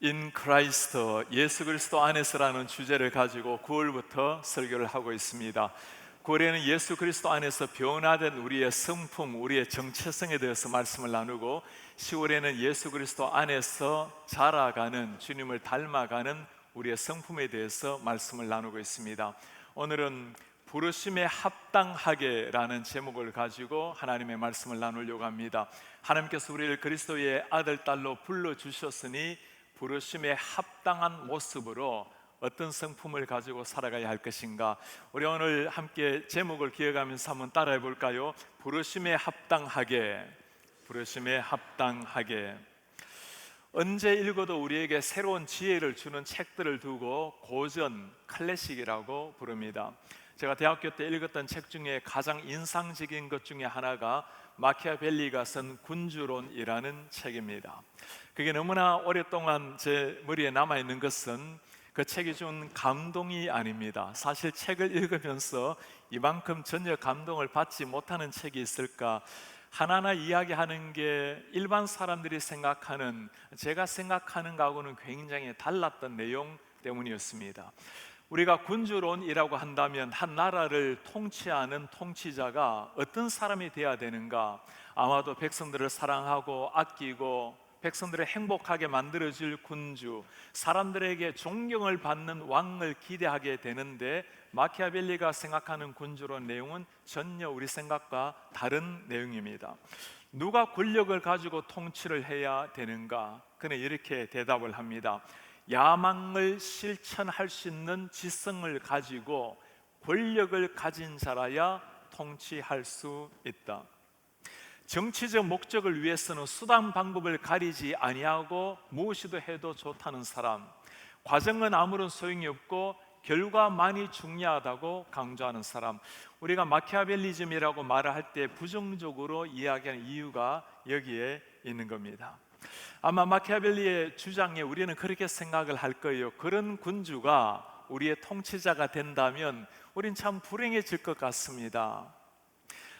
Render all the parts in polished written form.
In Christ, 예수 그리스도 안에서라는 주제를 가지고 9월부터 설교를 하고 있습니다. 9월에는 예수 그리스도 안에서 변화된 우리의 성품, 우리의 정체성에 대해서 말씀을 나누고, 10월에는 예수 그리스도 안에서 자라가는, 주님을 닮아가는 우리의 성품에 대해서 말씀을 나누고 있습니다. 오늘은 부르심에 합당하게라는 제목을 가지고 하나님의 말씀을 나누려고 합니다. 하나님께서 우리를 그리스도의 아들, 딸로 불러주셨으니 부르심에 합당한 모습으로 어떤 성품을 가지고 살아가야 할 것인가, 우리 오늘 함께 제목을 기억하면서 한번 따라해 볼까요? 부르심에 합당하게, 부르심에 합당하게. 언제 읽어도 우리에게 새로운 지혜를 주는 책들을 두고 고전, 클래식이라고 부릅니다. 제가 대학교 때 읽었던 책 중에 가장 인상적인 것 중에 하나가 마키아벨리가 쓴 군주론이라는 책입니다. 그게 너무나 오랫동안 제 머리에 남아있는 것은 그 책이 준 감동이 아닙니다. 사실 책을 읽으면서 이만큼 전혀 감동을 받지 못하는 책이 있을까, 하나하나 이야기하는 게 일반 사람들이 생각하는, 제가 생각하는 거하고는 굉장히 달랐던 내용 때문이었습니다. 우리가 군주론이라고 한다면 한 나라를 통치하는 통치자가 어떤 사람이 되어야 되는가, 아마도 백성들을 사랑하고 아끼고 백성들을 행복하게 만들어줄 군주, 사람들에게 존경을 받는 왕을 기대하게 되는데, 마키아벨리가 생각하는 군주론 내용은 전혀 우리 생각과 다른 내용입니다. 누가 권력을 가지고 통치를 해야 되는가? 그는 이렇게 대답을 합니다. 야망을 실천할 수 있는 지성을 가지고 권력을 가진 자라야 통치할 수 있다. 정치적 목적을 위해서는 수단 방법을 가리지 아니하고 무엇이도 해도 좋다는 사람, 과정은 아무런 소용이 없고 결과만이 중요하다고 강조하는 사람. 우리가 마키아벨리즘이라고 말을 할 때 부정적으로 이야기하는 이유가 여기에 있는 겁니다. 아마 마키아벨리의 주장에 우리는 그렇게 생각을 할 거예요. 그런 군주가 우리의 통치자가 된다면 우린 참 불행해질 것 같습니다.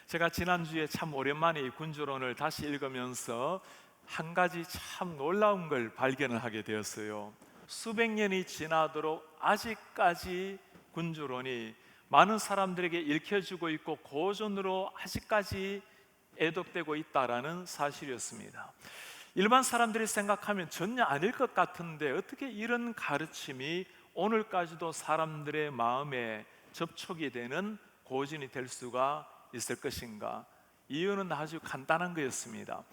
제가 지난주에 참 오랜만에 이 군주론을 다시 읽으면서 한 가지 참 놀라운 걸 발견을 하게 되었어요. 수백 년이 지나도록 아직까지 군주론이 많은 사람들에게 읽혀지고 있고 고전으로 아직까지 애독되고 있다라는 사실이었습니다. 일반 사람들이 생각하면 전혀 아닐 것 같은데 어떻게 이런 가르침이 오늘까지도 사람들의 마음에 접촉이 되는 고전이 될 수가 있을 것인가? 이유는 아주 간단한 거였습니다.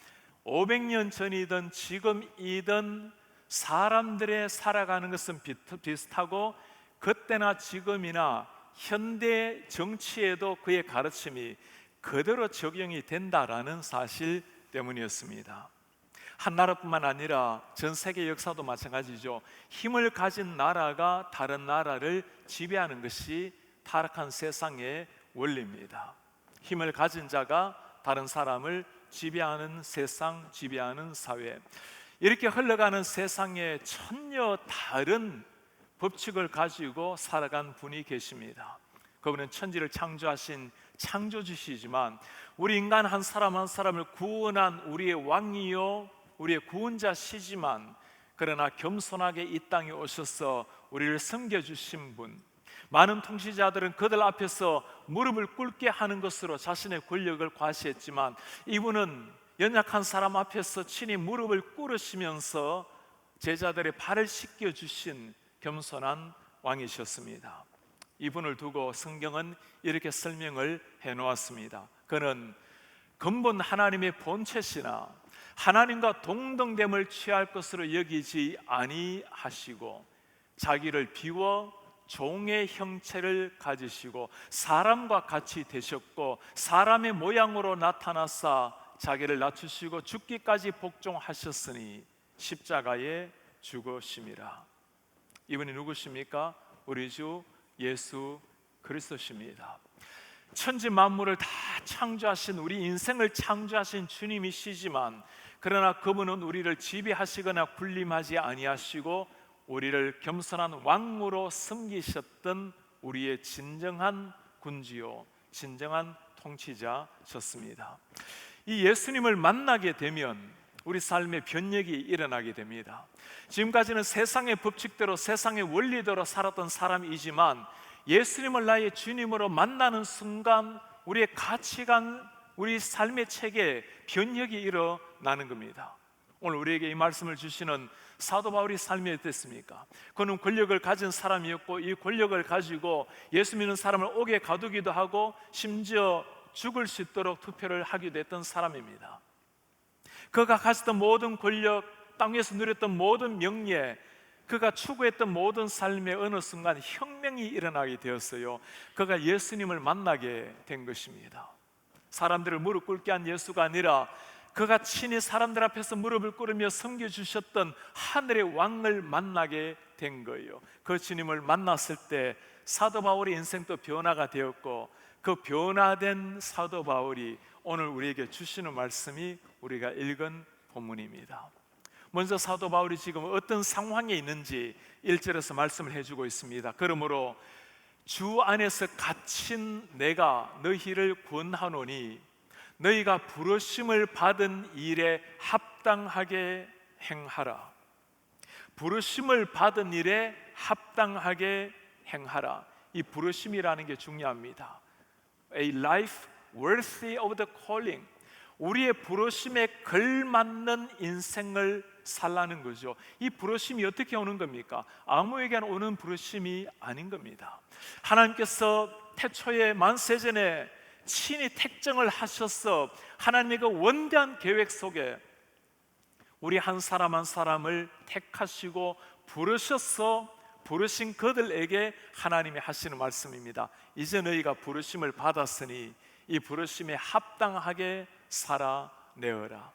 500년 전이든 지금이든 사람들의 살아가는 것은 비슷하고, 그때나 지금이나 현대 정치에도 그의 가르침이 그대로 적용이 된다라는 사실 때문이었습니다. 한 나라뿐만 아니라 전 세계 역사도 마찬가지죠. 힘을 가진 나라가 다른 나라를 지배하는 것이 타락한 세상의 원리입니다. 힘을 가진 자가 다른 사람을 지배하는 세상, 지배하는 사회, 이렇게 흘러가는 세상에 전혀 다른 법칙을 가지고 살아간 분이 계십니다. 그분은 천지를 창조하신 창조주시지만 우리 인간 한 사람 한 사람을 구원한 우리의 왕이요 우리의 구원자시지만, 그러나 겸손하게 이 땅에 오셔서 우리를 섬겨주신 분, 많은 통치자들은 그들 앞에서 무릎을 꿇게 하는 것으로 자신의 권력을 과시했지만 이분은 연약한 사람 앞에서 친히 무릎을 꿇으시면서 제자들의 발을 씻겨주신 겸손한 왕이셨습니다. 이분을 두고 성경은 이렇게 설명을 해놓았습니다. 그는 근본 하나님의 본체시나 하나님과 동등됨을 취할 것으로 여기지 아니하시고 자기를 비워 종의 형체를 가지시고 사람과 같이 되셨고 사람의 모양으로 나타나사 자기를 낮추시고 죽기까지 복종하셨으니 십자가에 죽으심이라. 이분이 누구십니까? 우리 주 예수 그리스도십니다. 천지 만물을 다 창조하신, 우리 인생을 창조하신 주님이시지만, 그러나 그분은 우리를 지배하시거나 군림하지 아니하시고 우리를 겸손한 왕으로 섬기셨던 우리의 진정한 군주요 진정한 통치자셨습니다. 이 예수님을 만나게 되면 우리 삶의 변혁이 일어나게 됩니다. 지금까지는 세상의 법칙대로 세상의 원리대로 살았던 사람이지만 예수님을 나의 주님으로 만나는 순간 우리의 가치관, 우리 삶의 체계에 변혁이 일어나는 겁니다. 오늘 우리에게 이 말씀을 주시는 사도 바울의 삶이 어땠습니까? 그는 권력을 가진 사람이었고 이 권력을 가지고 예수 믿는 사람을 옥에 가두기도 하고 심지어 죽을 수 있도록 투표를 하기도 했던 사람입니다. 그가 가졌던 모든 권력, 땅에서 누렸던 모든 명예, 그가 추구했던 모든 삶의 어느 순간 혁명이 일어나게 되었어요. 그가 예수님을 만나게 된 것입니다. 사람들을 무릎 꿇게 한 예수가 아니라 그가 친히 사람들 앞에서 무릎을 꿇으며 섬겨주셨던 하늘의 왕을 만나게 된 거예요. 그 주님을 만났을 때 사도 바울의 인생도 변화가 되었고 그 변화된 사도 바울이 오늘 우리에게 주시는 말씀이 우리가 읽은 본문입니다. 먼저 사도 바울이 지금 어떤 상황에 있는지 1절에서 말씀을 해주고 있습니다. 그러므로 주 안에서 갇힌 내가 너희를 권하노니 너희가 부르심을 받은 일에 합당하게 행하라. 부르심을 받은 일에 합당하게 행하라. 이 부르심이라는 게 중요합니다. A life worthy of the calling. 우리의 부르심에 걸맞는 인생을 살라는 거죠. 이 부르심이 어떻게 오는 겁니까? 아무에게나 오는 부르심이 아닌 겁니다. 하나님께서 태초에 만세전에 친히 택정을 하셔서 하나님의 그 원대한 계획 속에 우리 한 사람 한 사람을 택하시고 부르셔서 부르신 그들에게 하나님이 하시는 말씀입니다. 이제 너희가 부르심을 받았으니 이 부르심에 합당하게 살아내어라.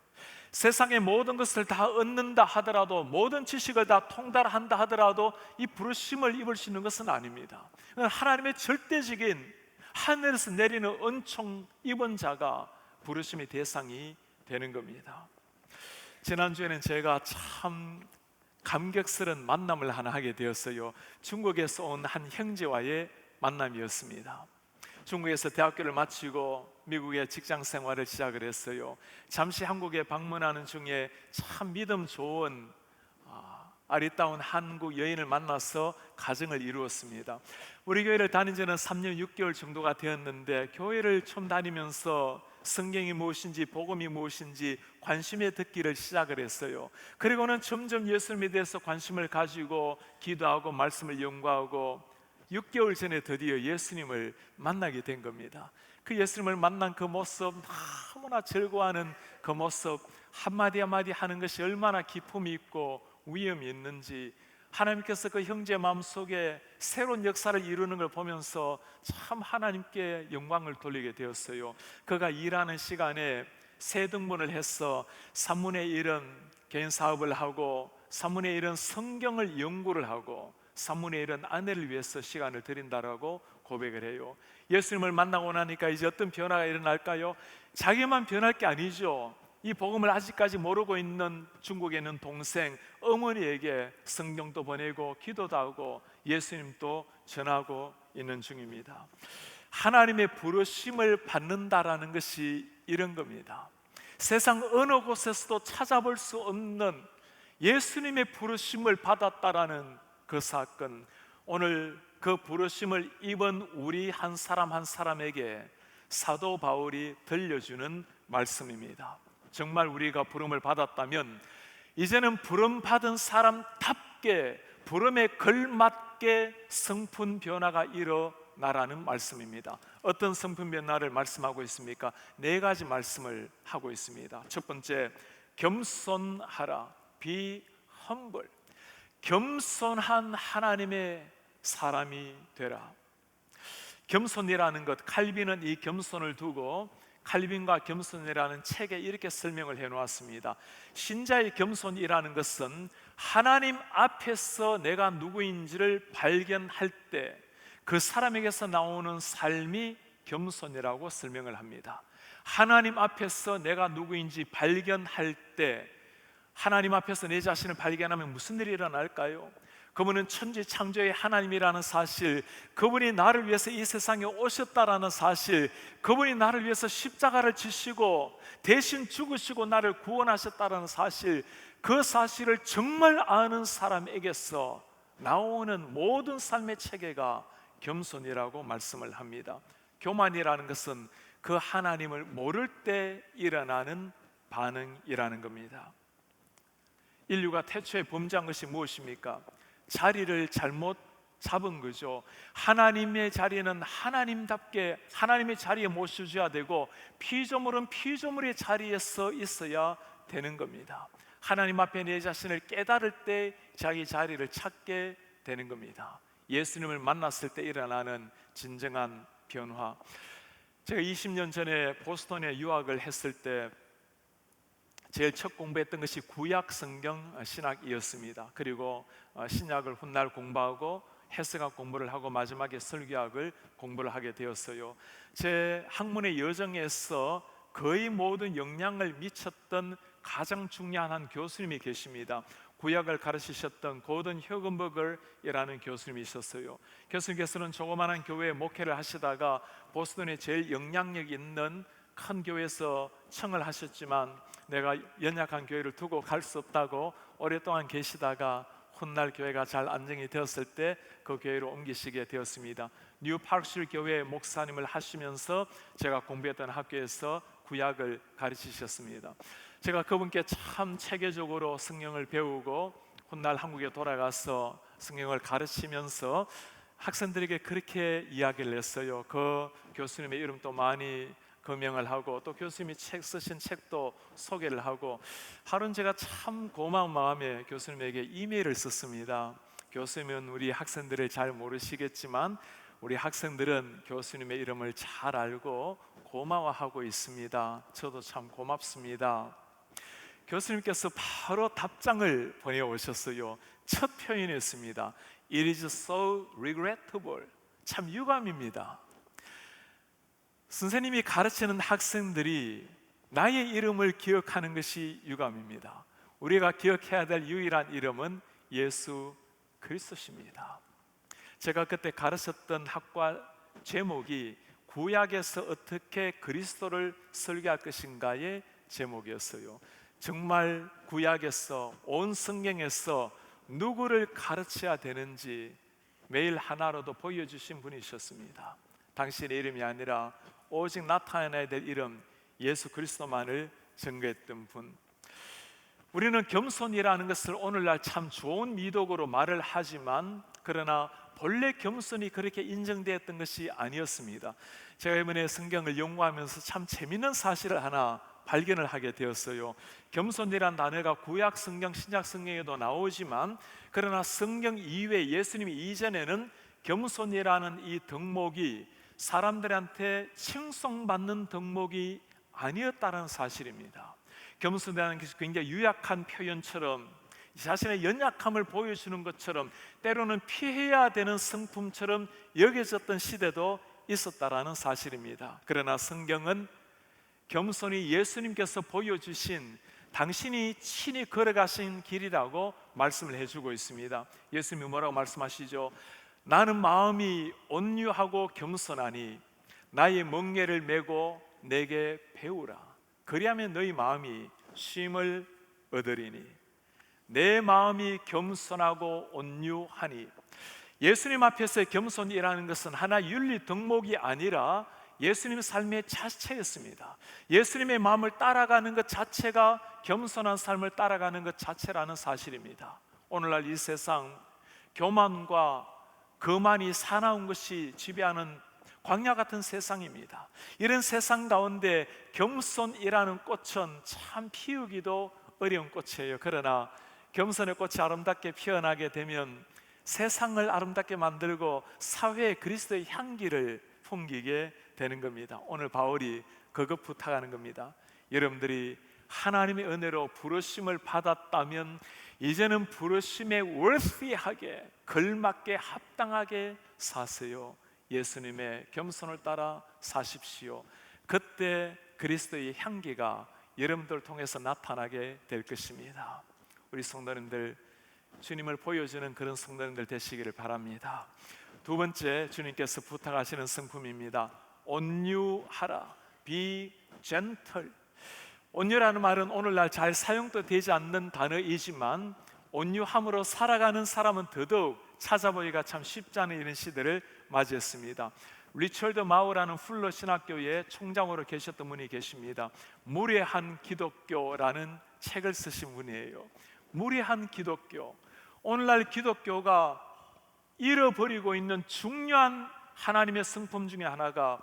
세상의 모든 것을 다 얻는다 하더라도, 모든 지식을 다 통달한다 하더라도 이 부르심을 입을 수 있는 것은 아닙니다. 하나님의 절대적인 하늘에서 내리는 은총 입은 자가 부르심의 대상이 되는 겁니다. 지난주에는 제가 참 감격스러운 만남을 하나 하게 되었어요. 중국에서 온 한 형제와의 만남이었습니다. 중국에서 대학교를 마치고 미국의 직장 생활을 시작을 했어요. 잠시 한국에 방문하는 중에 참 믿음 좋은 아리따운 한국 여인을 만나서 가정을 이루었습니다. 우리 교회를 다닌 지는 3년 6개월 정도가 되었는데 교회를 처음 다니면서 성경이 무엇인지 복음이 무엇인지 관심에 듣기를 시작을 했어요. 그리고는 점점 예수님에 대해서 관심을 가지고 기도하고 말씀을 연구하고 6개월 전에 드디어 예수님을 만나게 된 겁니다. 그 예수님을 만난 그 모습, 너무나 즐거워하는 그 모습, 한마디 한마디 하는 것이 얼마나 기품이 있고 위험이 있는지, 하나님께서 그 형제 마음속에 새로운 역사를 이루는 걸 보면서 참 하나님께 영광을 돌리게 되었어요. 그가 일하는 시간에 세 등분을 해서 3분의 1은 개인 사업을 하고 3분의 1은 성경을 연구를 하고 3분의 1은 아내를 위해서 시간을 드린다라고 고백을 해요. 예수님을 만나고 나니까 이제 어떤 변화가 일어날까요? 자기만 변할 게 아니죠. 이 복음을 아직까지 모르고 있는 중국에 있는 동생 어머니에게 성경도 보내고 기도도 하고 예수님도 전하고 있는 중입니다. 하나님의 부르심을 받는다라는 것이 이런 겁니다. 세상 어느 곳에서도 찾아볼 수 없는 예수님의 부르심을 받았다라는 그 사건, 오늘 그 부르심을 입은 우리 한 사람 한 사람에게 사도 바울이 들려주는 말씀입니다. 정말 우리가 부름을 받았다면 이제는 부름 받은 사람답게 부름에 걸맞게 성품 변화가 일어나라는 말씀입니다. 어떤 성품 변화를 말씀하고 있습니까? 4가지 말씀을 하고 있습니다. 첫 번째, 겸손하라. Be humble. 겸손한 하나님의 사람이 되라. 겸손이라는 것, 칼빈은 이 겸손을 두고 칼빈과 겸손이라는 책에 이렇게 설명을 해놓았습니다. 신자의 겸손이라는 것은 하나님 앞에서 내가 누구인지를 발견할 때 그 사람에게서 나오는 삶이 겸손이라고 설명을 합니다. 하나님 앞에서 내가 누구인지 발견할 때, 하나님 앞에서 내 자신을 발견하면 무슨 일이 일어날까요? 그분은 천지 창조의 하나님이라는 사실, 그분이 나를 위해서 이 세상에 오셨다라는 사실, 그분이 나를 위해서 십자가를 지시고 대신 죽으시고 나를 구원하셨다라는 사실, 그 사실을 정말 아는 사람에게서 나오는 모든 삶의 체계가 겸손이라고 말씀을 합니다. 교만이라는 것은 그 하나님을 모를 때 일어나는 반응이라는 겁니다. 인류가 태초에 범죄한 것이 무엇입니까? 자리를 잘못 잡은 거죠. 하나님의 자리는 하나님답게 하나님의 자리에 모셔줘야 되고, 피조물은 피조물의 자리에 서 있어야 되는 겁니다. 하나님 앞에 내 자신을 깨달을 때 자기 자리를 찾게 되는 겁니다. 예수님을 만났을 때 일어나는 진정한 변화. 제가 20년 전에 보스턴에 유학을 했을 때 제일 첫 공부했던 것이 구약 성경 신학이었습니다. 그리고 신약을 훗날 공부하고 해석학 공부를 하고 마지막에 설교학을 공부를 하게 되었어요. 제 학문의 여정에서 거의 모든 영향을 미쳤던 가장 중요한 한 교수님이 계십니다. 구약을 가르치셨던 고든 휴건버거라는 교수님이 있었어요. 교수님께서는 조그마한 교회에 목회를 하시다가 보스턴에 제일 영향력 있는 큰 교회에서 청을 하셨지만 내가 연약한 교회를 두고 갈 수 없다고 오랫동안 계시다가 훗날 교회가 잘 안정이 되었을 때 그 교회로 옮기시게 되었습니다. 뉴 파크실 교회 목사님을 하시면서 제가 공부했던 학교에서 구약을 가르치셨습니다. 제가 그분께 참 체계적으로 성경을 배우고 훗날 한국에 돌아가서 성경을 가르치면서 학생들에게 그렇게 이야기를 했어요. 그 교수님의 이름도 많이 거명을 하고 또 교수님이 쓰신 책도 소개를 하고, 하루는 제가 참 고마운 마음에 교수님에게 이메일을 썼습니다. 교수님은 우리 학생들을 잘 모르시겠지만 우리 학생들은 교수님의 이름을 잘 알고 고마워하고 있습니다. 저도 참 고맙습니다. 교수님께서 바로 답장을 보내오셨어요. 첫 표현이었습니다. It is so regrettable. 참 유감입니다. 선생님이 가르치는 학생들이 나의 이름을 기억하는 것이 유감입니다. 우리가 기억해야 될 유일한 이름은 예수 그리스도십니다. 제가 그때 가르쳤던 학과 제목이 구약에서 어떻게 그리스도를 설교할 것인가의 제목이었어요. 정말 구약에서 온 성경에서 누구를 가르쳐야 되는지 매일 하나로도 보여주신 분이셨습니다. 당신의 이름이 아니라 오직 나타나야 될 이름 예수 그리스도만을 증거했던 분. 우리는 겸손이라는 것을 오늘날 참 좋은 미덕으로 말을 하지만 그러나 본래 겸손이 그렇게 인정되었던 것이 아니었습니다. 제가 이번에 성경을 연구하면서 참 재미있는 사실을 하나 발견을 하게 되었어요. 겸손이란 단어가 구약 성경, 신약 성경에도 나오지만 그러나 성경 이외 예수님 이전에는 겸손이라는 이 덕목이 사람들한테 칭송받는 덕목이 아니었다는 사실입니다. 겸손이라는 것이 굉장히 유약한 표현처럼 자신의 연약함을 보여주는 것처럼 때로는 피해야 되는 성품처럼 여겨졌던 시대도 있었다라는 사실입니다. 그러나 성경은 겸손이 예수님께서 보여주신 당신이 친히 걸어가신 길이라고 말씀을 해주고 있습니다. 예수님이 뭐라고 말씀하시죠? 나는 마음이 온유하고 겸손하니 나의 멍에를 메고 내게 배우라. 그리하면 너희 마음이 쉼을 얻으리니. 내 마음이 겸손하고 온유하니. 예수님 앞에서의 겸손이라는 것은 하나 윤리 덕목이 아니라 예수님의 삶의 자체였습니다. 예수님의 마음을 따라가는 것 자체가 겸손한 삶을 따라가는 것 자체라는 사실입니다. 오늘날 이 세상 교만과 거만이 사나운 것이 지배하는 광야 같은 세상입니다. 이런 세상 가운데 겸손이라는 꽃은 참 피우기도 어려운 꽃이에요. 그러나 겸손의 꽃이 아름답게 피어나게 되면 세상을 아름답게 만들고 사회에 그리스도의 향기를 풍기게 되는 겁니다. 오늘 바울이 그것 부탁하는 겁니다. 여러분들이 하나님의 은혜로 부르심을 받았다면 이제는 부르심에 worthy하게 걸맞게 합당하게 사세요. 예수님의 겸손을 따라 사십시오. 그때 그리스도의 향기가 여러분들을 통해서 나타나게 될 것입니다. 우리 성도님들, 주님을 보여주는 그런 성도님들 되시기를 바랍니다. 두 번째, 주님께서 부탁하시는 성품입니다. 온유하라. Be gentle. 온유라는 말은 오늘날 잘 사용도 되지 않는 단어이지만 온유함으로 살아가는 사람은 더더욱 찾아보기가 참 쉽지 않은 이런 시대를 맞이했습니다. 리처드 마우라는 풀러 신학교의 총장으로 계셨던 분이 계십니다. 무례한 기독교라는 책을 쓰신 분이에요. 무례한 기독교. 오늘날 기독교가 잃어버리고 있는 중요한 하나님의 성품 중에 하나가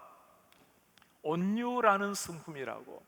온유라는 성품이라고.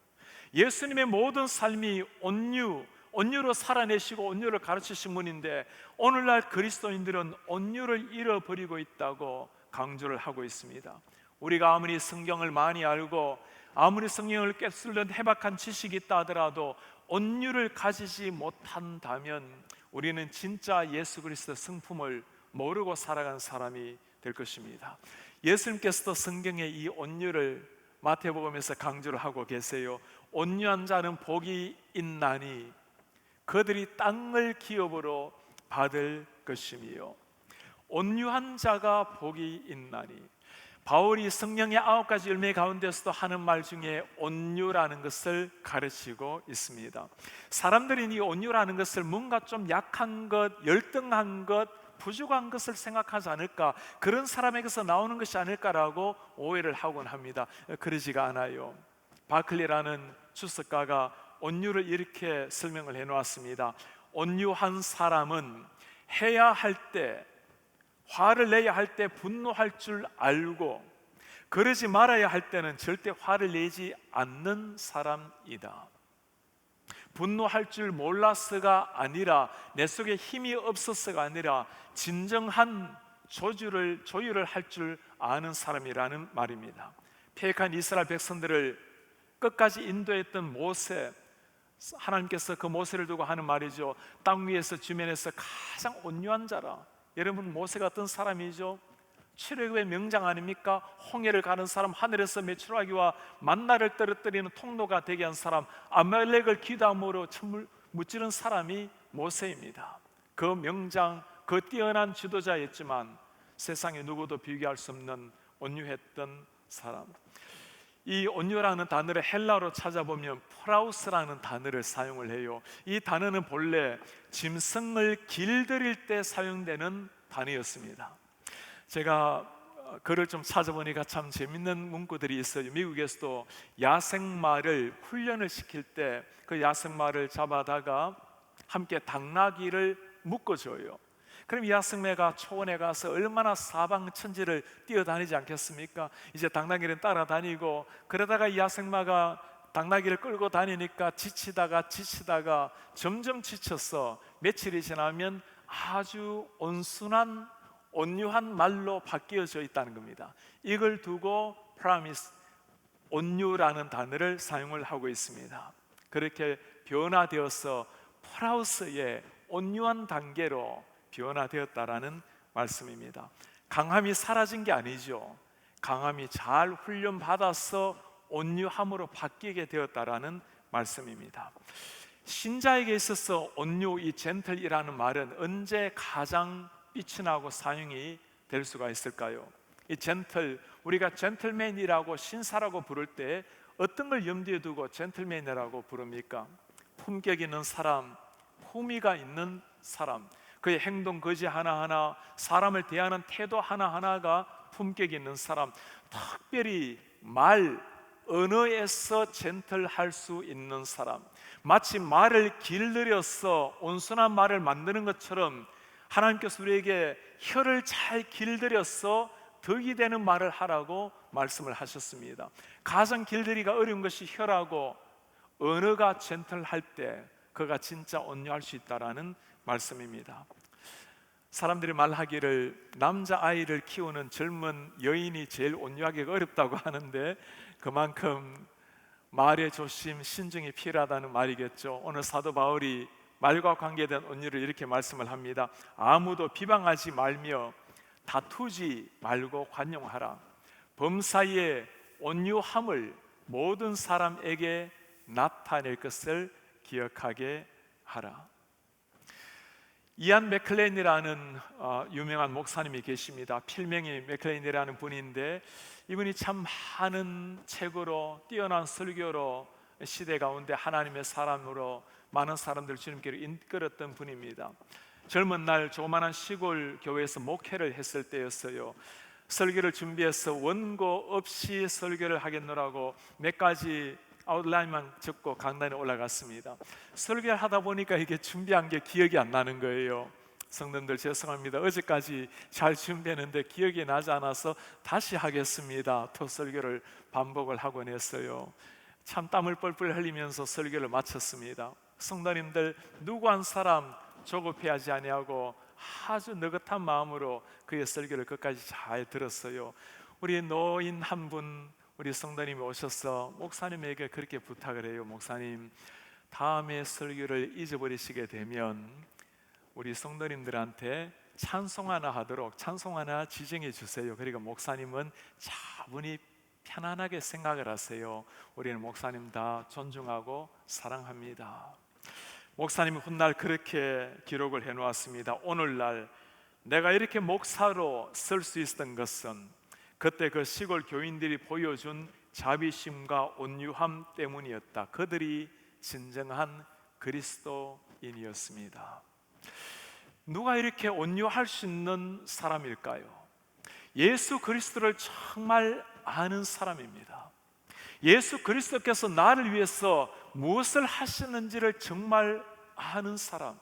예수님의 모든 삶이 온유로 살아내시고 온유를 가르치신 분인데 오늘날 그리스도인들은 온유를 잃어버리고 있다고 강조를 하고 있습니다. 우리가 아무리 성경을 많이 알고 아무리 성경을 꿰뚫는 해박한 지식이 있다 하더라도 온유를 가지지 못한다면 우리는 진짜 예수 그리스도의 성품을 모르고 살아간 사람이 될 것입니다. 예수님께서도 성경에 이 온유를 마태복음에서 강조를 하고 계세요. 온유한 자는 복이 있나니 그들이 땅을 기업으로 받을 것이며. 온유한 자가 복이 있나니. 바울이 성령의 9가지 열매 가운데서도 하는 말 중에 온유라는 것을 가르치고 있습니다. 사람들이 이 온유라는 것을 뭔가 좀 약한 것, 열등한 것, 부족한 것을 생각하지 않을까, 그런 사람에게서 나오는 것이 아닐까라고 오해를 하곤 합니다. 그러지가 않아요. 바클리라는 주석가가 온유를 이렇게 설명을 해놓았습니다. 온유한 사람은 해야 할 때, 화를 내야 할 때 분노할 줄 알고 그러지 말아야 할 때는 절대 화를 내지 않는 사람이다. 분노할 줄 몰라서가 아니라 내 속에 힘이 없어서가 아니라 진정한 조율을 할 줄 아는 사람이라는 말입니다. 패역한 이스라엘 백성들을 끝까지 인도했던 모세, 하나님께서 그 모세를 두고 하는 말이죠. 땅 위에서 주변에서 가장 온유한 자라. 여러분, 모세가 어떤 사람이죠? 출애굽의 명장 아닙니까? 홍해를 가는 사람, 하늘에서 메추라기와 만나를 떨어뜨리는 통로가 되게 한 사람, 아말렉을 기담으로 무찌른 사람이 모세입니다. 그 명장, 그 뛰어난 지도자였지만 세상에 누구도 비교할 수 없는 온유했던 사람. 이 온유라는 단어를 헬라어로 찾아보면 프라우스라는 단어를 사용을 해요. 이 단어는 본래 짐승을 길들일 때 사용되는 단어였습니다. 제가 글을 좀 찾아보니까 참 재밌는 문구들이 있어요. 미국에서도 야생마를 훈련을 시킬 때 그 야생마를 잡아다가 함께 당나귀를 묶어줘요. 그럼 야생마가 초원에 가서 얼마나 사방천지를 뛰어다니지 않겠습니까? 이제 당나귀는 따라다니고, 그러다가 이 야생마가 당나귀를 끌고 다니니까 지치다가 점점 지쳐서 며칠이 지나면 아주 온순한 온유한 말로 바뀌어져 있다는 겁니다. 이걸 두고 promise, 온유라는 단어를 사용을 하고 있습니다. 그렇게 변화되어서 프라우스의 온유한 단계로 변화되었다라는 말씀입니다. 강함이 사라진 게 아니죠. 강함이 잘 훈련받아서 온유함으로 바뀌게 되었다라는 말씀입니다. 신자에게 있어서 온유, 이 젠틀이라는 말은 언제 가장 빛이 나고 사용이 될 수가 있을까요? 이 젠틀, 우리가 젠틀맨이라고 신사라고 부를 때 어떤 걸 염두에 두고 젠틀맨이라고 부릅니까? 품격 있는 사람, 품위가 있는 사람, 그의 행동 거지 하나하나, 사람을 대하는 태도 하나하나가 품격 있는 사람, 특별히 언어에서 젠틀할 수 있는 사람, 마치 말을 길들여서 온순한 말을 만드는 것처럼 하나님께서 우리에게 혀를 잘 길들여서 덕이 되는 말을 하라고 말씀을 하셨습니다. 가장 길들이기가 어려운 것이 혀라고, 언어가 젠틀할 때 그가 진짜 온유할 수 있다라는 말씀입니다. 사람들이 말하기를 남자아이를 키우는 젊은 여인이 제일 온유하기가 어렵다고 하는데 그만큼 말의 조심, 신중이 필요하다는 말이겠죠. 오늘 사도 바울이 말과 관계된 온유를 이렇게 말씀을 합니다. 아무도 비방하지 말며 다투지 말고 관용하라. 범사에 온유함을 모든 사람에게 나타낼 것을 기억하게 하라. 이안 맥클레인이라는 유명한 목사님이 계십니다. 필명이 맥클레인이라는 분인데 이분이 참 많은 책으로 뛰어난 설교로 시대 가운데 하나님의 사람으로 많은 사람들 주님께로 이끌었던 분입니다. 젊은 날 조그마한 시골 교회에서 목회를 했을 때였어요. 설교를 준비해서 원고 없이 설교를 하겠노라고 몇 가지 아웃라인만 적고 강단에 올라갔습니다. 설교를 하다 보니까 이게 준비한 게 기억이 안 나는 거예요. 성도님들 죄송합니다. 어제까지 잘 준비했는데 기억이 나지 않아서 다시 하겠습니다. 또 설교를 반복을 하곤 했어요. 참 땀을 뻘뻘 흘리면서 설교를 마쳤습니다. 성도님들 누구 한 사람 조급해하지 아니하고 아주 느긋한 마음으로 그의 설교를 끝까지 잘 들었어요. 우리 노인 한 분, 우리 성도님이 오셔서 목사님에게 그렇게 부탁을 해요. 목사님, 다음에 설교를 잊어버리시게 되면 우리 성도님들한테 찬송 하나 하도록 찬송 하나 지정해 주세요. 그리고 목사님은 차분히 편안하게 생각을 하세요. 우리는 목사님 다 존중하고 사랑합니다. 목사님이 훗날 그렇게 기록을 해놓았습니다. 오늘날 내가 이렇게 목사로 설 수 있었던 것은 그때 그 시골 교인들이 보여준 자비심과 온유함 때문이었다. 그들이 진정한 그리스도인이었습니다. 누가 이렇게 온유할 수 있는 사람일까요? 예수 그리스도를 정말 아는 사람입니다. 예수 그리스도께서 나를 위해서 무엇을 하시는지를 정말 아는 사람.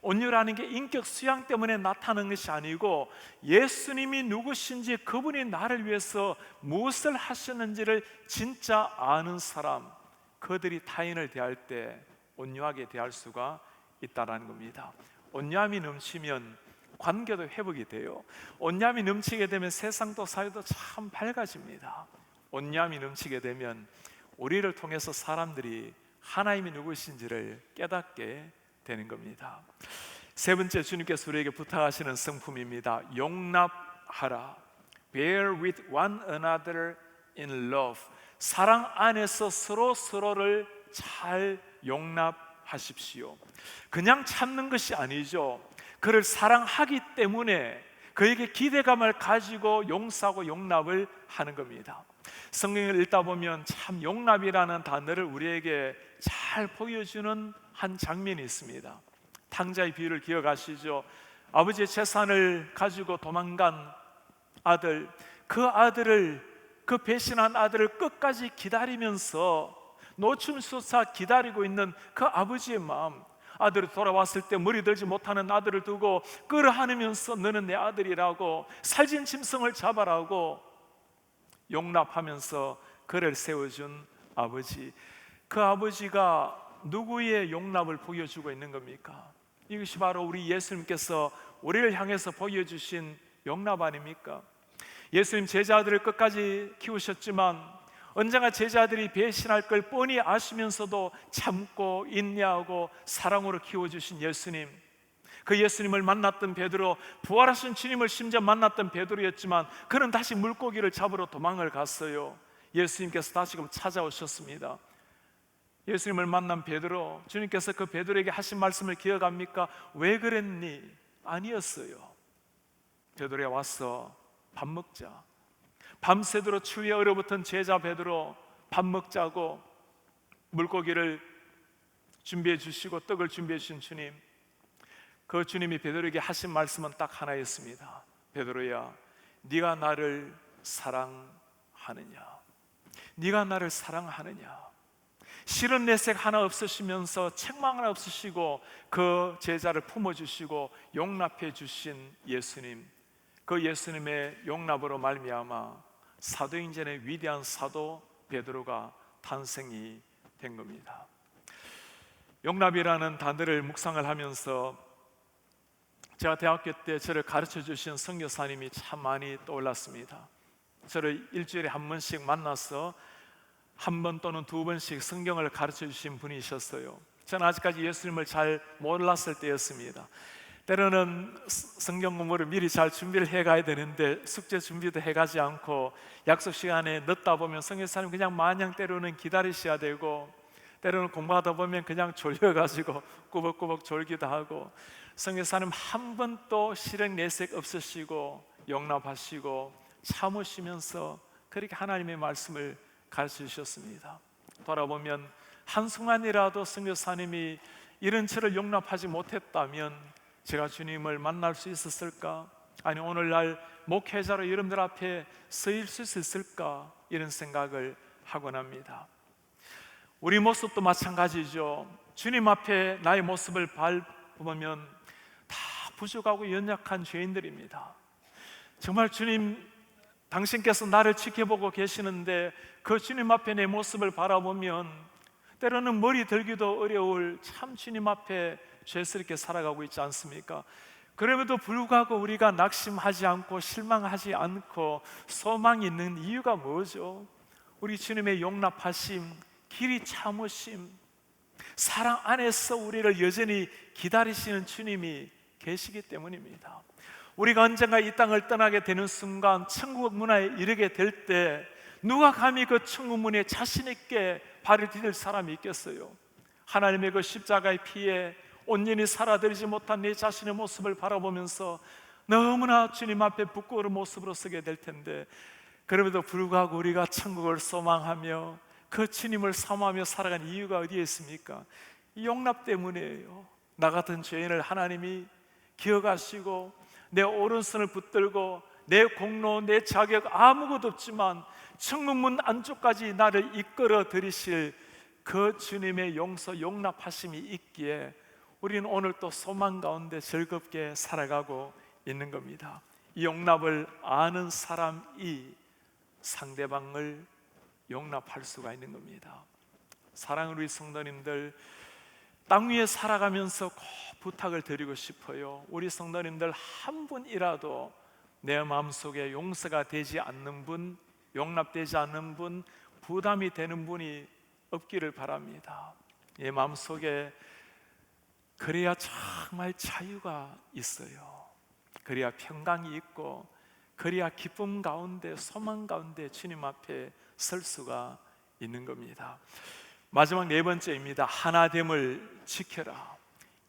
온유라는 게 인격 수양 때문에 나타나는 것이 아니고 예수님이 누구신지, 그분이 나를 위해서 무엇을 하시는지를 진짜 아는 사람, 그들이 타인을 대할 때 온유하게 대할 수가 있다는 겁니다. 온유함이 넘치면 관계도 회복이 돼요. 온유함이 넘치게 되면 세상도 사회도 참 밝아집니다. 온유함이 넘치게 되면 우리를 통해서 사람들이 하나님이 누구신지를 깨닫게 되는 겁니다. 세 번째, 주님께서 우리에게 부탁하시는 성품입니다. 용납하라. Bear with one another in love. 사랑 안에서 서로를 잘 용납하십시오. 그냥 참는 것이 아니죠. 그를 사랑하기 때문에 그에게 기대감을 가지고 용서하고 용납을 하는 겁니다. 성경을 읽다 보면 참 용납이라는 단어를 우리에게 잘 보여주는 한 장면이 있습니다. 탕자의 비유를 기억하시죠? 아버지의 재산을 가지고 도망간 아들, 그 배신한 아들을 끝까지 기다리면서 노춤수사 기다리고 있는 그 아버지의 마음, 아들이 돌아왔을 때 머리 들지 못하는 아들을 두고 끌어안으면서 너는 내 아들이라고, 살진 짐승을 잡아라고 용납하면서 그를 세워준 아버지. 그 아버지가 누구의 용납을 보여주고 있는 겁니까? 이것이 바로 우리 예수님께서 우리를 향해서 보여주신 용납 아닙니까? 예수님 제자들을 끝까지 키우셨지만 언젠가 제자들이 배신할 걸 뻔히 아시면서도 참고 인내하고 사랑으로 키워주신 예수님, 그 예수님을 만났던 베드로, 부활하신 주님을 심지어 만났던 베드로였지만 그는 다시 물고기를 잡으러 도망을 갔어요. 예수님께서 다시금 찾아오셨습니다. 예수님을 만난 베드로, 주님께서 그 베드로에게 하신 말씀을 기억합니까? 왜 그랬니? 아니었어요. 베드로에 와서 밥 먹자. 밤새도록 추위에 얼어붙은 제자 베드로, 밥 먹자고 물고기를 준비해 주시고 떡을 준비해 주신 주님, 그 주님이 베드로에게 하신 말씀은 딱 하나였습니다. 베드로야, 네가 나를 사랑하느냐? 네가 나를 사랑하느냐? 실은 내색 하나 없으시면서 책망 하나 없으시고 그 제자를 품어주시고 용납해 주신 예수님, 그 예수님의 용납으로 말미암아 사도행전의 위대한 사도 베드로가 탄생이 된 겁니다. 용납이라는 단어를 묵상을 하면서 제가 대학교 때 저를 가르쳐 주신 선교사님이 참 많이 떠올랐습니다. 저를 일주일에 한 번씩 만나서 한 번 또는 두 번씩 성경을 가르쳐 주신 분이셨어요. 저는 아직까지 예수님을 잘 몰랐을 때였습니다. 때로는 성경 공부를 미리 잘 준비를 해가야 되는데 숙제 준비도 해가지 않고 약속 시간에 늦다 보면 선교사님 그냥 마냥 때로는 기다리셔야 되고, 때로는 공부하다 보면 그냥 졸려가지고 꾸벅꾸벅 졸기도 하고, 성교사님 한 번도 실행 내색 없으시고 용납하시고 참으시면서 그렇게 하나님의 말씀을 가르쳐 주셨습니다. 돌아보면 한순간이라도 성교사님이 이런 저를 용납하지 못했다면 제가 주님을 만날 수 있었을까? 아니 오늘날 목회자로 여러분들 앞에 서일 수 있을까? 이런 생각을 하곤 합니다. 우리 모습도 마찬가지죠. 주님 앞에 나의 모습을 밟으면 다 부족하고 연약한 죄인들입니다. 정말 주님, 당신께서 나를 지켜보고 계시는데 그 주님 앞에 내 모습을 바라보면 때로는 머리 들기도 어려울 참 주님 앞에 죄스럽게 살아가고 있지 않습니까? 그럼에도 불구하고 우리가 낙심하지 않고 실망하지 않고 소망이 있는 이유가 뭐죠? 우리 주님의 용납하심, 길이 참으심, 사랑 안에서 우리를 여전히 기다리시는 주님이 계시기 때문입니다. 우리가 언젠가 이 땅을 떠나게 되는 순간 천국 문화에 이르게 될 때 누가 감히 그 천국 문에 자신 있게 발을 디딜 사람이 있겠어요? 하나님의 그 십자가의 피에 온전히 살아들이지 못한 내 자신의 모습을 바라보면서 너무나 주님 앞에 부끄러운 모습으로 서게 될 텐데, 그럼에도 불구하고 우리가 천국을 소망하며 그 주님을 사모하며 살아간 이유가 어디에 있습니까? 이 용납 때문이에요. 나 같은 죄인을 하나님이 기억하시고 내 오른손을 붙들고 내 공로, 내 자격 아무것도 없지만 천국문 안쪽까지 나를 이끌어 들이실 그 주님의 용서, 용납하심이 있기에 우리는 오늘 또 소망 가운데 즐겁게 살아가고 있는 겁니다. 이 용납을 아는 사람이 상대방을 용납할 수가 있는 겁니다. 사랑하는 우리 성도님들, 땅 위에 살아가면서 꼭 부탁을 드리고 싶어요. 우리 성도님들 한 분이라도 내 마음속에 용서가 되지 않는 분, 용납되지 않는 분, 부담이 되는 분이 없기를 바랍니다. 내 마음속에 그래야 정말 자유가 있어요. 그래야 평강이 있고, 그래야 기쁨 가운데, 소망 가운데 주님 앞에 설 수가 있는 겁니다. 마지막 네 번째입니다. 하나됨을 지켜라.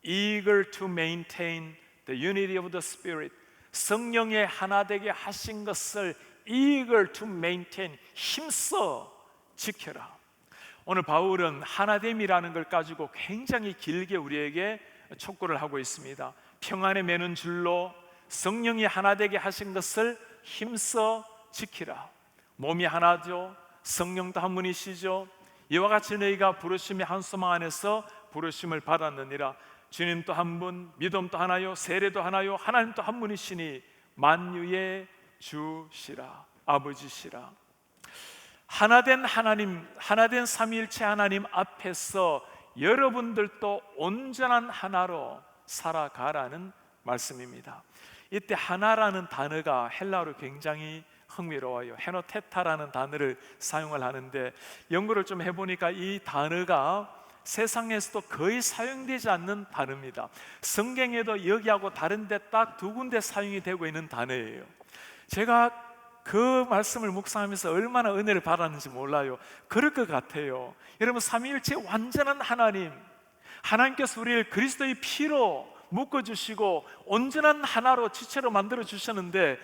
Eager to maintain the unity of the Spirit. 성령의 하나되게 하신 것을 eager to maintain, 힘써 지켜라. 오늘 바울은 하나됨이라는 걸 가지고 굉장히 길게 우리에게 촉구를 하고 있습니다. 평안에 매는 줄로 성령이 하나되게 하신 것을 힘써 지키라. 몸이 하나죠. 성령도 한 분이시죠. 이와 같이 너희가 부르심의 한 소망 안에서 부르심을 받았느니라. 주님도 한 분, 믿음도 하나요, 세례도 하나요, 하나님도 한 분이시니 만유의 주시라, 아버지시라. 하나된 하나님, 하나된 삼위일체 하나님 앞에서 여러분들도 온전한 하나로 살아가라는 말씀입니다. 이때 하나라는 단어가 헬라어로 굉장히 흥미로워요. 헤노테타라는 단어를 사용을 하는데, 연구를 좀 해보니까 이 단어가 세상에서도 거의 사용되지 않는 단어입니다. 성경에도 여기하고 다른데 딱 두 군데 사용이 되고 있는 단어예요. 제가 그 말씀을 묵상하면서 얼마나 은혜를 받았는지 몰라요. 그럴 것 같아요. 여러분, 삼위일체 완전한 하나님, 하나님께서 우리를 그리스도의 피로 묶어주시고 온전한 하나로 지체로 만들어 주셨는데,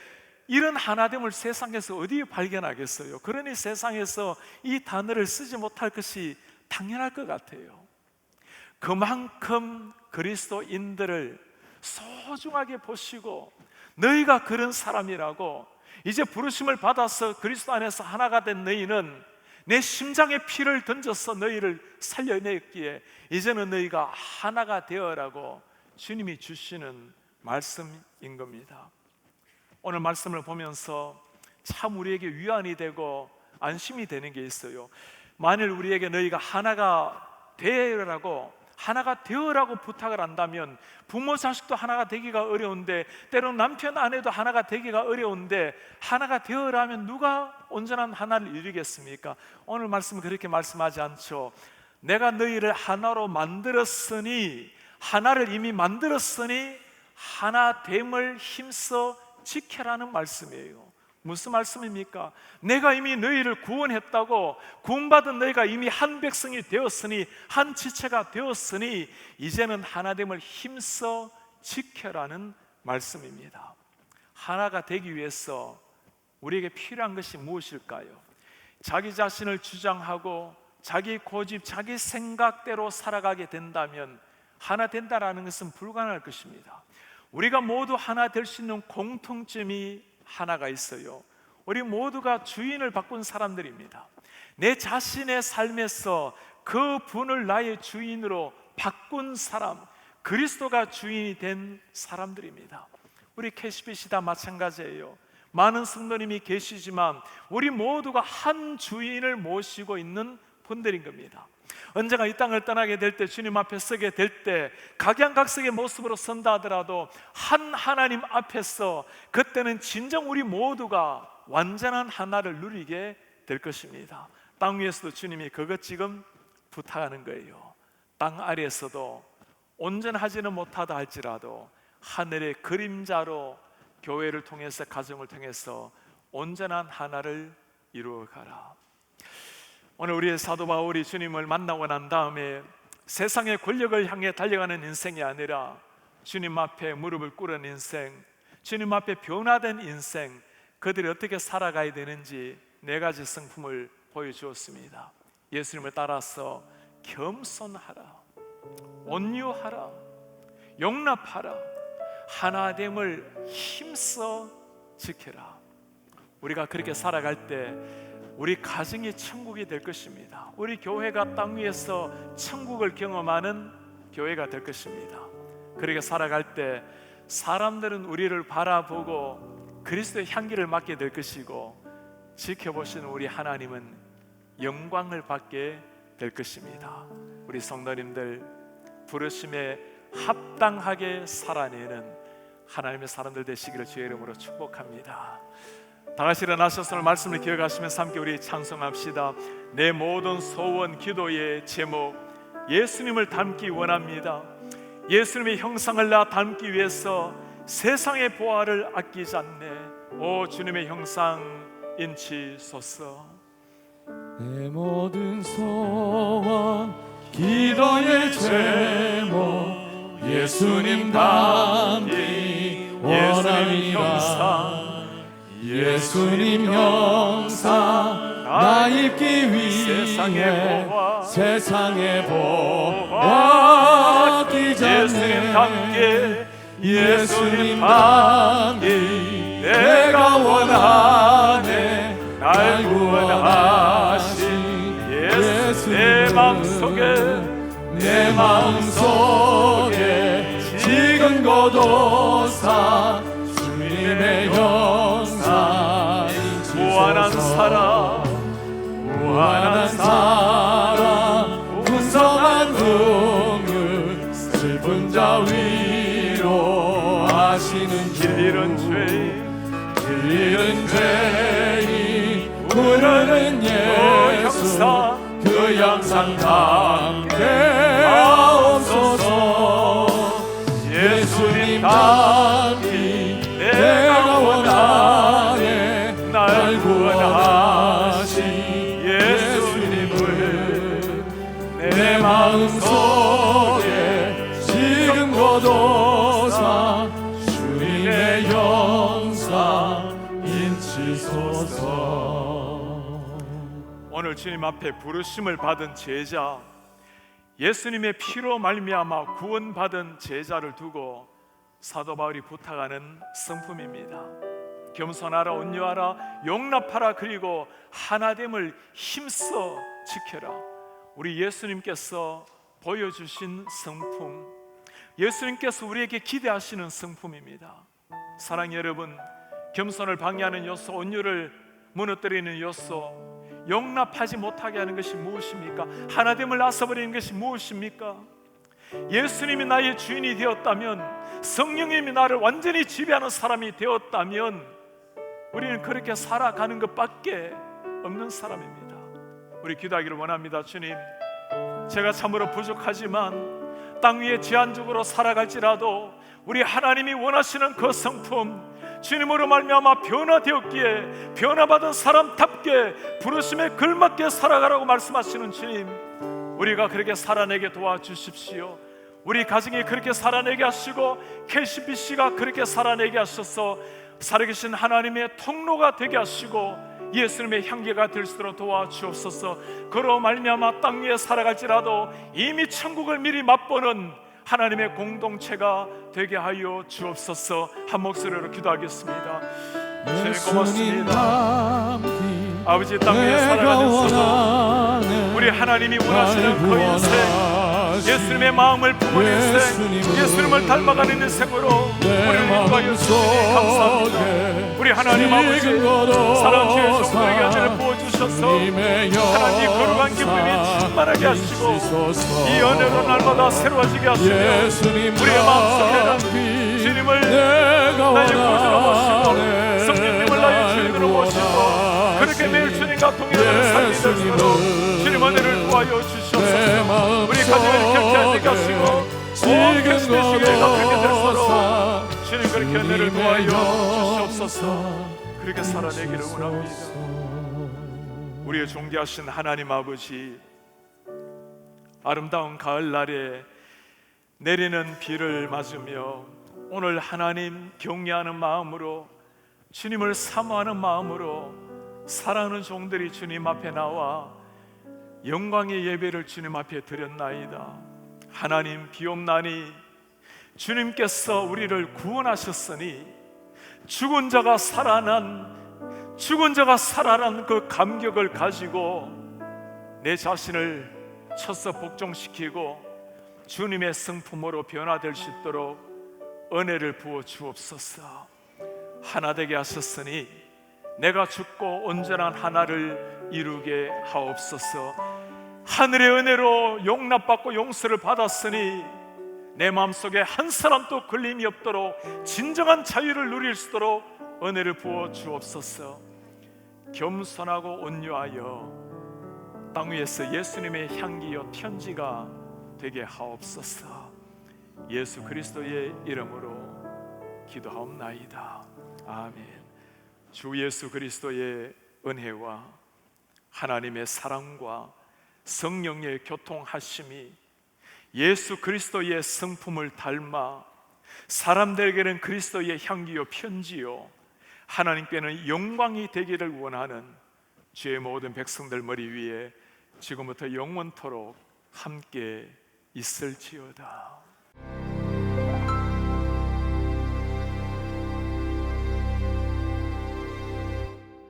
이런 하나됨을 세상에서 어디에 발견하겠어요? 그러니 세상에서 이 단어를 쓰지 못할 것이 당연할 것 같아요. 그만큼 그리스도인들을 소중하게 보시고 너희가 그런 사람이라고, 이제 부르심을 받아서 그리스도 안에서 하나가 된 너희는 내 심장에 피를 던져서 너희를 살려냈기에 이제는 너희가 하나가 되어라고 주님이 주시는 말씀인 겁니다. 오늘 말씀을 보면서 참 우리에게 위안이 되고 안심이 되는 게 있어요. 만일 우리에게 너희가 하나가 되라고, 하나가 되어라고 부탁을 한다면, 부모 자식도 하나가 되기가 어려운데, 때로는 남편 아내도 하나가 되기가 어려운데 하나가 되어라면 누가 온전한 하나를 이루겠습니까? 오늘 말씀은 그렇게 말씀하지 않죠. 내가 너희를 하나로 만들었으니, 하나를 이미 만들었으니 하나됨을 힘써 지켜라는 말씀이에요. 무슨 말씀입니까? 내가 이미 너희를 구원했다고, 구원받은 너희가 이미 한 백성이 되었으니, 한 지체가 되었으니 이제는 하나됨을 힘써 지켜라는 말씀입니다. 하나가 되기 위해서 우리에게 필요한 것이 무엇일까요? 자기 자신을 주장하고 자기 고집, 자기 생각대로 살아가게 된다면 하나 된다라는 것은 불가능할 것입니다. 우리가 모두 하나 될 수 있는 공통점이 하나가 있어요. 우리 모두가 주인을 바꾼 사람들입니다. 내 자신의 삶에서 그 분을 나의 주인으로 바꾼 사람, 그리스도가 주인이 된 사람들입니다. 우리 캐시핏이 다 마찬가지예요. 많은 성도님이 계시지만 우리 모두가 한 주인을 모시고 있는 분들인 겁니다. 언젠가 이 땅을 떠나게 될 때, 주님 앞에 서게 될 때 각양각색의 모습으로 선다 하더라도 한 하나님 앞에서 그때는 진정 우리 모두가 완전한 하나를 누리게 될 것입니다. 땅 위에서도 주님이 그것 지금 부탁하는 거예요. 땅 아래에서도 온전하지는 못하다 할지라도 하늘의 그림자로 교회를 통해서, 가정을 통해서 온전한 하나를 이루어가라. 오늘 우리의 사도 바울이 주님을 만나고 난 다음에 세상의 권력을 향해 달려가는 인생이 아니라 주님 앞에 무릎을 꿇은 인생, 주님 앞에 변화된 인생, 그들이 어떻게 살아가야 되는지 네 가지 성품을 보여주었습니다. 예수님을 따라서 겸손하라, 온유하라, 용납하라, 하나됨을 힘써 지켜라. 우리가 그렇게 살아갈 때 우리 가정이 천국이 될 것입니다. 우리 교회가 땅 위에서 천국을 경험하는 교회가 될 것입니다. 그렇게 살아갈 때 사람들은 우리를 바라보고 그리스도의 향기를 맡게 될 것이고, 지켜보시는 우리 하나님은 영광을 받게 될 것입니다. 우리 성도님들, 부르심에 합당하게 살아내는 하나님의 사람들 되시기를 주의 이름으로 축복합니다. 다 같이 일어나셔서 말씀을 기억하시면서 함께 우리 찬송합시다. 내 모든 소원, 기도의 제목, 예수님을 닮기 원합니다. 예수님의 형상을 나 닮기 위해서 세상의 보화를 아끼지 않네. 오 주님의 형상 인치소서. 내 모든 소원, 기도의 제목, 예수님 닮기 원합니다. 예수님 형상 나 입기 위해 세상의 보화 아끼지 않네. 예수님 닮기 내가 원하네. 날 구원하신 예수, 내 마음속에 지금 고도사 주님의 형상 무한한 사랑 풍성한 눈물 슬픈 자 위로 하시는 길 잃은 죄인 부르는 예수 그 형상 담게 하옵소서. 예수님 닮기 내가 원하네. 날 구원하신 예수님을 내 마음속에 지금 고도사 주님의 형상 인치소서. 오늘 주님 앞에 부르심을 받은 제자, 예수님의 피로 말미암아 구원받은 제자를 두고 사도 바울이 부탁하는 성품입니다. 겸손하라, 온유하라, 용납하라, 그리고 하나됨을 힘써 지켜라. 우리 예수님께서 보여주신 성품, 예수님께서 우리에게 기대하시는 성품입니다. 사랑하는 여러분, 겸손을 방해하는 요소, 온유를 무너뜨리는 요소, 용납하지 못하게 하는 것이 무엇입니까? 하나됨을 앗아버리는 것이 무엇입니까? 예수님이 나의 주인이 되었다면, 성령님이 나를 완전히 지배하는 사람이 되었다면 우리는 그렇게 살아가는 것밖에 없는 사람입니다. 우리 기도하기를 원합니다. 주님, 제가 참으로 부족하지만 땅 위에 제한적으로 살아갈지라도 우리 하나님이 원하시는 그 성품, 주님으로 말미암아 변화되었기에 변화받은 사람답게 부르심에 걸맞게 살아가라고 말씀하시는 주님, 우리가 그렇게 살아내게 도와주십시오. 우리 가정이 그렇게 살아내게 하시고 KCBC가 그렇게 살아내게 하셔서 살아계신 하나님의 통로가 되게 하시고 예수님의 향기가 될 수 있도록 도와주옵소서. 그로 말미암아 땅 위에 살아갈지라도 이미 천국을 미리 맛보는 하나님의 공동체가 되게 하여 주옵소서. 한 목소리로 기도하겠습니다. 주님 고맙습니다. 아버지, 땅 위에 살아가셔서 우리 하나님이 원하시는 그 인생, 예수님의 마음을 품은 인생, 예수님을 닮아가는 인생으로 우리를 인도하여 주시니 감사합니다. 우리 하나님 아버지, 사랑 주의 종들에게 하늘을 부어주셔서 하나님 거룩한 기쁨이 충만하게 하시고 이 은혜로 날마다 새로워지게 하시며 우리의 마음속에는 주님을 나의 구주로 모시고 성령님을 나의 주인으로 모시고 그렇게 매일 주님과 동행하는 삶이 될 수 있도록 주님 은혜를 도와여 주시옵소서. 우리 가정을 격려하게 하시고 온 KCBC가 그렇게 될 수 있도록 주님 그렇게 은혜를 도와여 주시옵소서. 그렇게 살아내기를 원합니다. 우리의 존귀하신 하나님 아버지, 아름다운 가을날에 내리는 비를 맞으며 오늘 하나님 경외하는 마음으로, 주님을 사모하는 마음으로 사랑하는 종들이 주님 앞에 나와 영광의 예배를 주님 앞에 드렸나이다. 하나님, 비옵나니 주님께서 우리를 구원하셨으니 죽은 자가 살아난 그 감격을 가지고 내 자신을 쳐서 복종시키고 주님의 성품으로 변화될 수 있도록 은혜를 부어 주옵소서. 하나 되게 하셨으니 내가 죽고 온전한 하나를 이루게 하옵소서. 하늘의 은혜로 용납받고 용서를 받았으니 내 마음속에 한 사람도 걸림이 없도록 진정한 자유를 누릴 수 있도록 은혜를 부어 주옵소서. 겸손하고 온유하여 땅 위에서 예수님의 향기여 편지가 되게 하옵소서. 예수 그리스도의 이름으로 기도하옵나이다. 아멘. 주 예수 그리스도의 은혜와 하나님의 사랑과 성령의 교통하심이 예수 그리스도의 성품을 닮아 사람들에게는 그리스도의 향기요 편지요 하나님께는 영광이 되기를 원하는 주의 모든 백성들 머리 위에 지금부터 영원토록 함께 있을지어다.